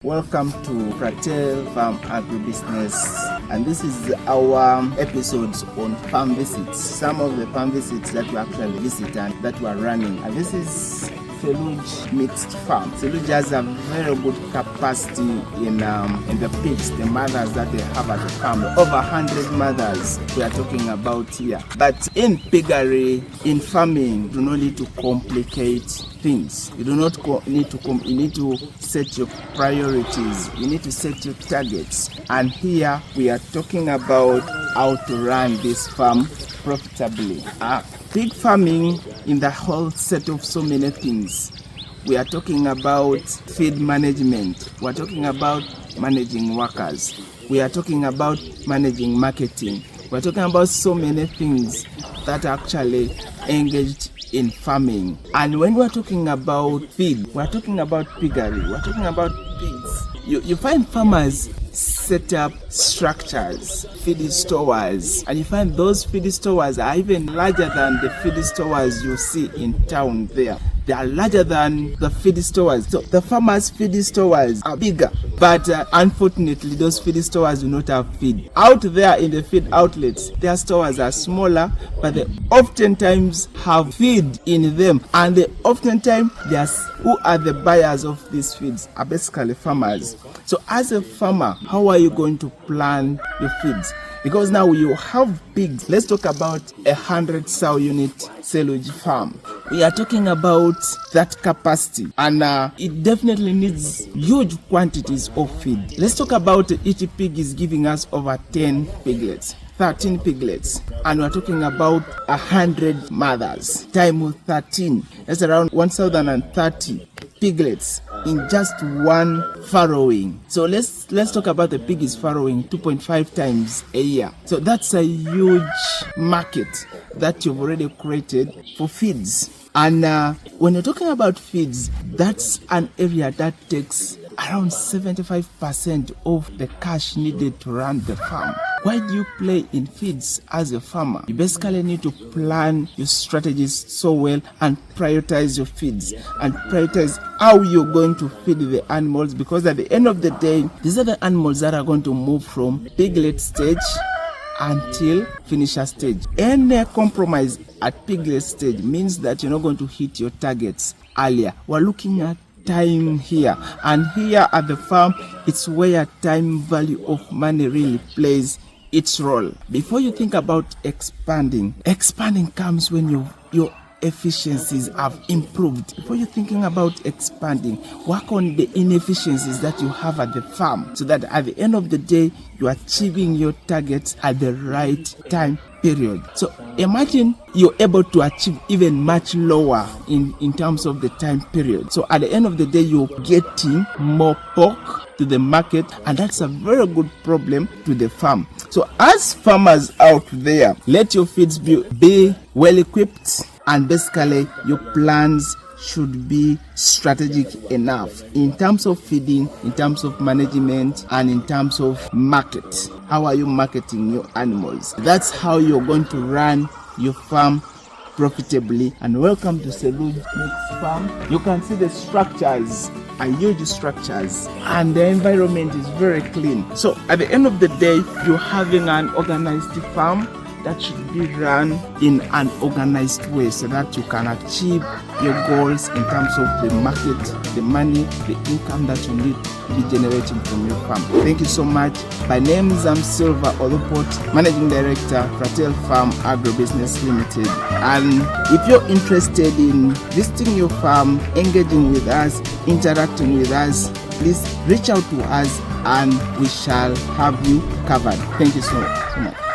Welcome to Fratel-Farm agribusiness, and this is our episodes on farm visits. Some of the farm visits that we actually visit and that we are running, and this is Feluge mixed farm. Feluge has a very good capacity in the pigs, the mothers that they have at the farm. Over 100 mothers we are talking about here. But in piggery, in farming, you do not need to complicate things. You do not need to you need to set your priorities. You need to set your targets. And here we are talking about how to run this farm profitably. Pig farming in the whole set of so many things. We are talking about feed management. We are talking about managing workers. We are talking about managing marketing. We are talking about so many things that are actually engaged in farming. And when we are talking about feed, we are talking about piggery. We are talking about pigs. You find farmers set up structures, feed stores, and you find those feed stores are even larger than the feed stores you see in town there. They are larger than the feed stores. So the farmers' feed stores are bigger, but unfortunately those feed stores do not have feed. Out there in the feed outlets, their stores are smaller, but they oftentimes have feed in them, and they oftentimes who are the buyers of these feeds are basically farmers. So as a farmer, how are you going to plan your feeds? Because now you have pigs. Let's talk about 100 sow unit silage farm. We are talking about that capacity, and it definitely needs huge quantities of feed. Let's talk about each pig is giving us over 10 piglets. 13 piglets, and we're talking about 100 mothers times 13. That's around 1,030 piglets in just one farrowing. So let's talk about the pig is farrowing 2.5 times a year. So that's a huge market that you've already created for feeds. And when you're talking about feeds, that's an area that takes around 75% of the cash needed to run the farm. Why do you play in feeds as a farmer? You basically need to plan your strategies so well and prioritize your feeds and prioritize how you're going to feed the animals, because at the end of the day, these are the animals that are going to move from piglet stage until finisher stage. Any compromise at piglet stage means that you're not going to hit your targets earlier. We're looking at time here, and here at the farm, it's where time value of money really plays its role. Before you think about expanding comes when your efficiencies have improved. Before you're thinking about expanding, work on the inefficiencies that you have at the farm, so that at the end of the day, you're achieving your targets at the right time period. So imagine you're able to achieve even much lower in terms of the time period. So at the end of the day, you're getting more pork to the market, and that's a very good problem to the farm. So as farmers out there, let your feeds be well equipped, and basically your plans should be strategic enough in terms of feeding, in terms of management, and in terms of market. How are you marketing your animals? That's how you're going to run your farm profitably. And welcome to Feluge Mixed Farm. You can see the structures are huge structures, and the environment is very clean. So at the end of the day, you're having an organized farm that should be run in an organized way, so that you can achieve your goals in terms of the market, the money, the income that you need to be generating from your farm. Thank you so much. My name is Silva Olopot, Managing Director, Fratel-Farm Agribusiness Limited. And if you're interested in visiting your farm, engaging with us, interacting with us, please reach out to us and we shall have you covered. Thank you so much.